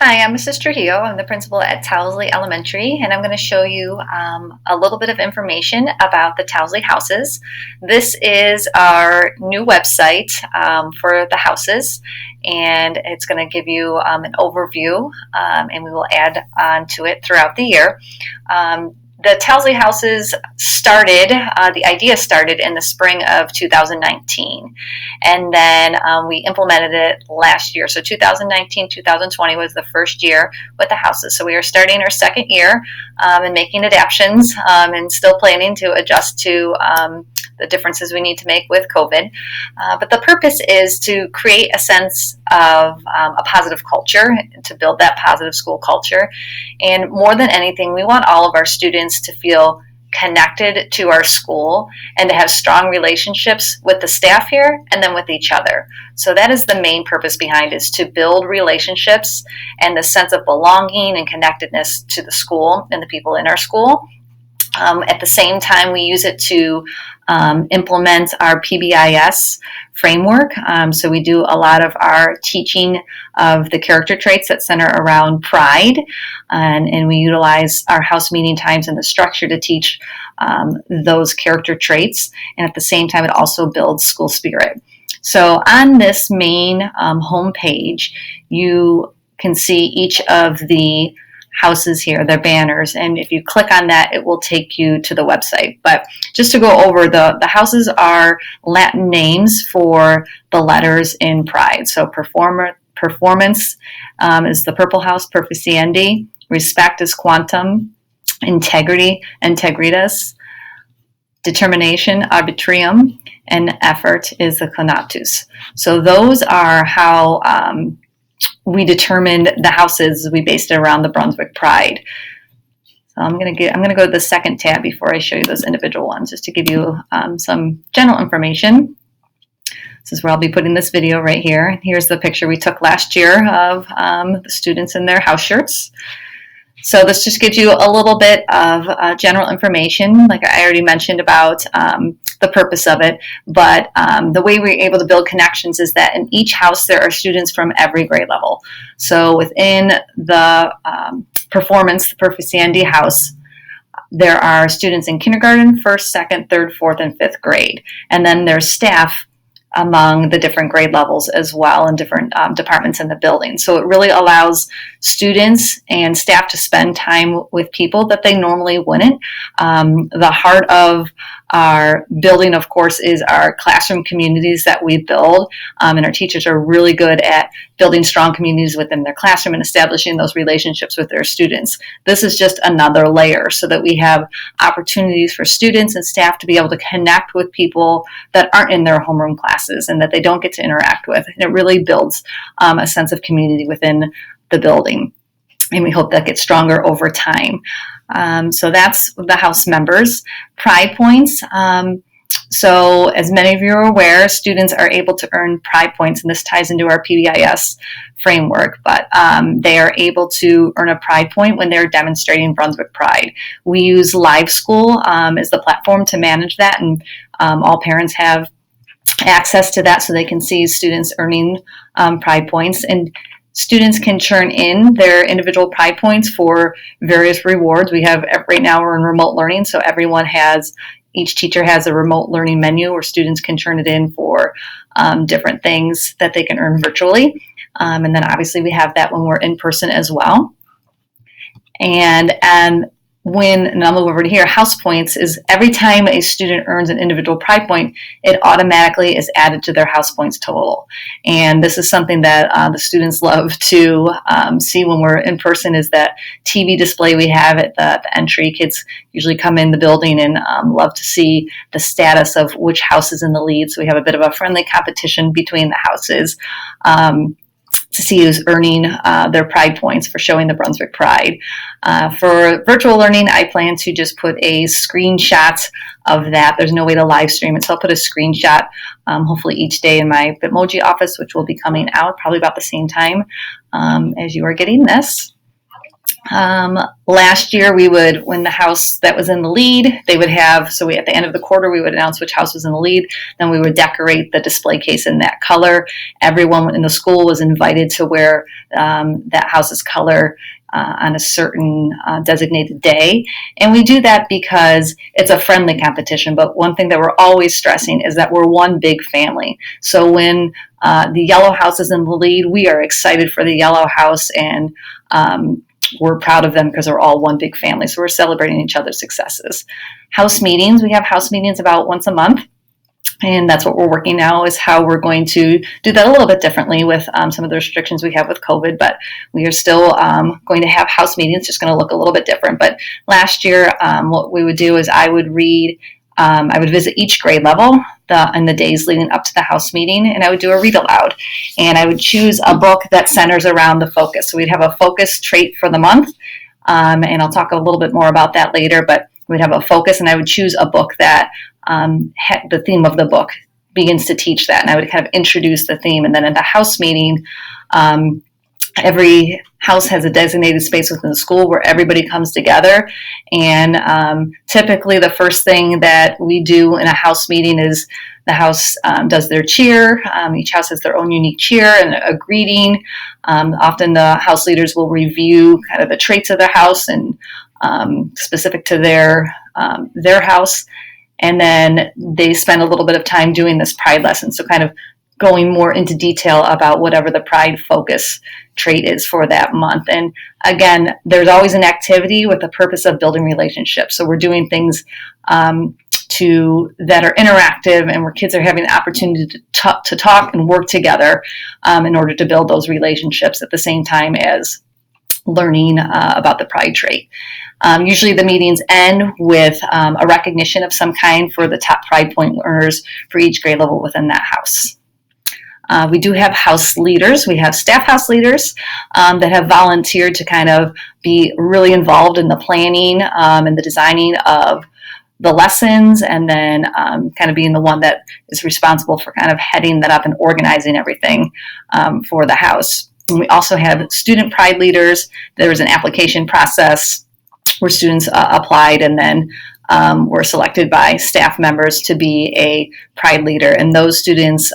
Hi, I'm Mrs. Trujillo. I'm the principal at Towslee Elementary, and I'm going to show you a little bit of information about the Towslee Houses. This is our new website for the houses, and it's going to give you an overview, and we will add on to it throughout the year. The Towslee Houses started, the idea started in the spring of 2019, and then we implemented it last year. So 2019, 2020 was the first year with the houses. So we are starting our second year and making adaptations and still planning to adjust to the differences we need to make with COVID. But the purpose is to create a sense of a positive culture, to build that positive school culture. And more than anything, we want all of our students to feel connected to our school and to have strong relationships with the staff here and then with each other. So that is the main purpose behind it, is to build relationships and the sense of belonging and connectedness to the school and the people in our school. At the same time, we use it to implement our PBIS framework. So we do a lot of our teaching of the character traits that center around pride, and we utilize our house meeting times and the structure to teach those character traits. And at the same time, it also builds school spirit. So on this main homepage, you can see each of the houses here, their banners, and if you click on that, it will take you to the website. But just to go over, the houses are Latin names for the letters in Pride. So performance is the purple house, Perficiendi. Respect is quantum. Integrity, integritas. Determination, arbitrium. And effort is the conatus. So those are how we determined the houses. We based it around the Brunswick Pride. So I'm going to go to the second tab before I show you those individual ones, just to give you some general information. This is where I'll be putting this video right here. Here's the picture we took last year of the students in their house shirts. So this just gives you a little bit of general information, like I already mentioned about the purpose of it. But the way we're able to build connections is that in each house there are students from every grade level. So within the performance, the Perficiendi house, there are students in kindergarten, first, second, third, fourth, and fifth grade. And then there's staff among the different grade levels as well, and different departments in the building. So it really allows students and staff to spend time with people that they normally wouldn't. The heart of our building, of course, is our classroom communities that we build, and our teachers are really good at building strong communities within their classroom and establishing those relationships with their students. This is just another layer so that we have opportunities for students and staff to be able to connect with people that aren't in their homeroom classes and that they don't get to interact with. And it really builds a sense of community within the building. And we hope that gets stronger over time. So that's the house members. Pride points. So as many of you are aware, students are able to earn pride points, and this ties into our PBIS framework, but they are able to earn a pride point when they're demonstrating Brunswick Pride. We use Live School as the platform to manage that, and all parents have access to that so they can see students earning pride points. And students can churn in their individual pride points for various rewards. We have, right now we're in remote learning, so each teacher has a remote learning menu where students can turn it in for different things that they can earn virtually. And then obviously we have that when we're in person as well. And I'll move over to here, house points is every time a student earns an individual pride point, it automatically is added to their house points total. And this is something that the students love to see when we're in person, is that TV display we have at the entry. Kids usually come in the building and love to see the status of which house is in the lead. So we have a bit of a friendly competition between the houses to see who's earning their pride points for showing the Brunswick Pride. For virtual learning, I plan to just put a screenshot of that. There's no way to live stream it, so I'll put a screenshot hopefully each day in my Bitmoji office, which will be coming out probably about the same time as you are getting this. Last year we would, when the house that was in the lead, they would have, so we, at the end of the quarter, we would announce which house was in the lead. Then we would decorate the display case in that color. Everyone in the school was invited to wear that house's color on a certain designated day. And we do that because it's a friendly competition. But one thing that we're always stressing is that we're one big family. So when the yellow house is in the lead, we are excited for the yellow house, and we're proud of them because they're all one big family. So we're celebrating each other's successes. House meetings, we have house meetings about once a month. And that's what we're working now, is how we're going to do that a little bit differently with some of the restrictions we have with COVID. But we are still going to have house meetings, just going to look a little bit different. But last year, what we would do is I would visit each grade level in the days leading up to the house meeting, and I would do a read aloud. And I would choose a book that centers around the focus. So we'd have a focus trait for the month, and I'll talk a little bit more about that later, but we'd have a focus, and I would choose a book that the theme of the book begins to teach that, and I would kind of introduce the theme. And then in the house meeting, every house has a designated space within the school where everybody comes together. And typically the first thing that we do in a house meeting is the house does their cheer. Each house has their own unique cheer and a greeting. Often the house leaders will review kind of the traits of the house and specific to their house. And then they spend a little bit of time doing this pride lesson. So kind of going more into detail about whatever the pride focus trait is for that month. And again, there's always an activity with the purpose of building relationships. So we're doing things that are interactive, and where kids are having the opportunity to talk and work together in order to build those relationships at the same time as learning about the pride trait. Usually the meetings end with a recognition of some kind for the top Pride Point learners for each grade level within that house. We do have house leaders. We have staff house leaders that have volunteered to kind of be really involved in the planning and the designing of the lessons, and then kind of being the one that is responsible for kind of heading that up and organizing everything for the house. And we also have student pride leaders. There was an application process where students applied and then were selected by staff members to be a pride leader. And those students,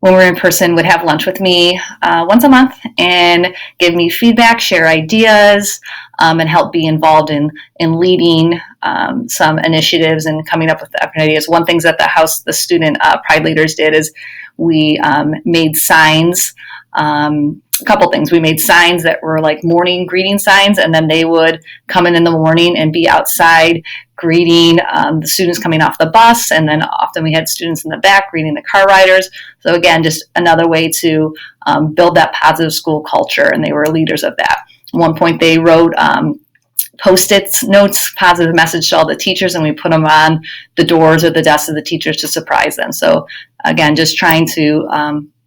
when we're in person, would have lunch with me once a month and give me feedback, share ideas, and help be involved in leading some initiatives and coming up with ideas. One thing that the student pride leaders did is we made signs. A couple things. We made signs that were like morning greeting signs, and then they would come in the morning and be outside greeting the students coming off the bus, and then often we had students in the back greeting the car riders. So again, just another way to build that positive school culture, and they were leaders of that. At one point they wrote Post-its notes, positive message to all the teachers, and we put them on the doors or the desks of the teachers to surprise them. So again, just trying to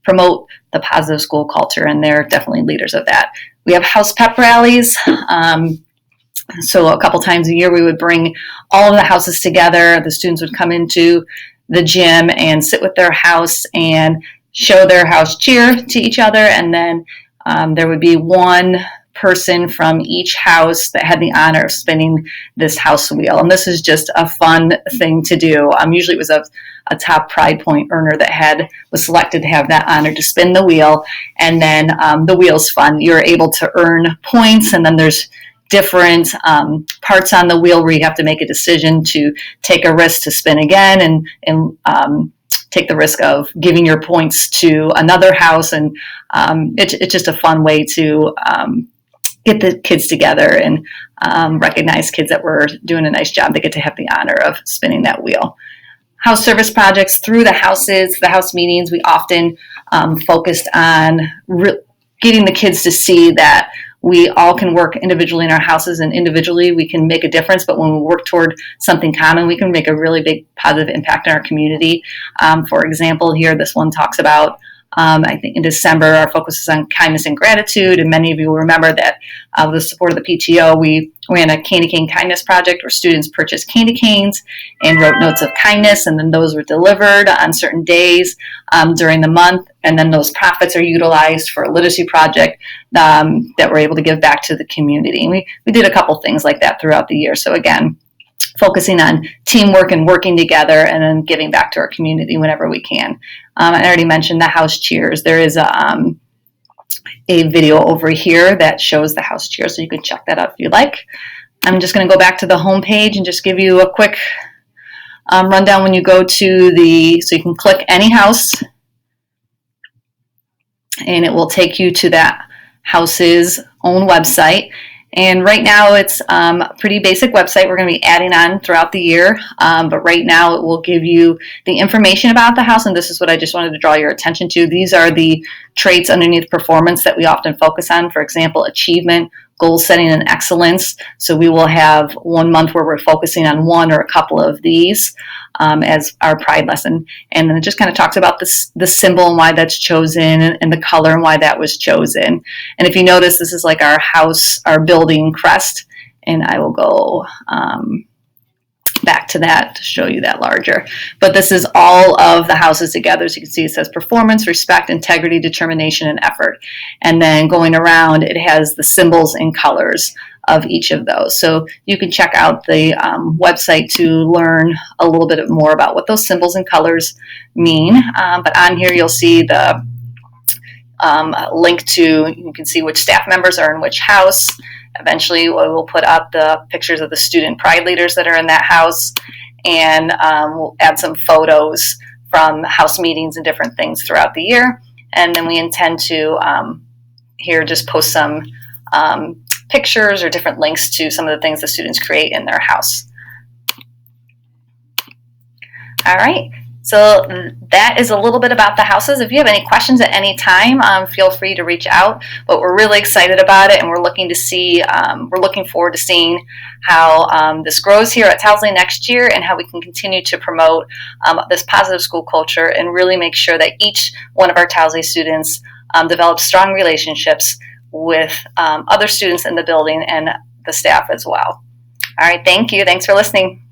promote the positive school culture, and they're definitely leaders of that. We have house pep rallies. So a couple times a year we would bring all of the houses together. The students would come into the gym and sit with their house and show their house cheer to each other, and then there would be one person from each house that had the honor of spinning this house wheel. And this is just a fun thing to do. Usually it was a top Pride Point earner that was selected to have that honor to spin the wheel. And then the wheel's fun. You're able to earn points, and then there's different parts on the wheel where you have to make a decision to take a risk to spin again and take the risk of giving your points to another house. And it's just a fun way to get the kids together and recognize kids that were doing a nice job. They get to have the honor of spinning that wheel. House service projects through the houses, the house meetings, we often focused on getting the kids to see that we all can work individually in our houses, and individually we can make a difference, but when we work toward something common, we can make a really big positive impact in our community. For example, here this one talks about I think in December, our focus is on kindness and gratitude. And many of you will remember that with the support of the PTO, we ran a candy cane kindness project where students purchased candy canes and wrote notes of kindness. And then those were delivered on certain days during the month. And then those profits are utilized for a literacy project that we're able to give back to the community. And we did a couple things like that throughout the year. So again, focusing on teamwork and working together and then giving back to our community whenever we can. I already mentioned the house cheers. There is a video over here that shows the house cheers, so you can check that out if you like. I'm just going to go back to the home page and just give you a quick rundown when you go to so you can click any house and it will take you to that house's own website. And right now it's a pretty basic website. We're going to be adding on throughout the year. But right now it will give you the information about the house. And this is what I just wanted to draw your attention to. These are the traits underneath performance that we often focus on. For example, achievement, goal setting, and excellence. So we will have 1 month where we're focusing on one or a couple of these as our pride lesson. And then it just kind of talks about the symbol and why that's chosen and the color and why that was chosen. And if you notice, this is like our house, our building crest. And I will go back to that to show you that larger. But this is all of the houses together. So you can see it says performance, respect, integrity, determination, and effort. And then going around, it has the symbols and colors of each of those. So you can check out the website to learn a little bit more about what those symbols and colors mean. But on here, you'll see the link to, you can see which staff members are in which house. Eventually, we will put up the pictures of the student pride leaders that are in that house, and we'll add some photos from house meetings and different things throughout the year. And then we intend to here just post some pictures or different links to some of the things the students create in their house. All right. So that is a little bit about the houses. If you have any questions at any time, feel free to reach out. But we're really excited about it, and we're looking forward to seeing how this grows here at Towslee next year, and how we can continue to promote this positive school culture and really make sure that each one of our Towslee students develops strong relationships with other students in the building and the staff as well. All right, thank you. Thanks for listening.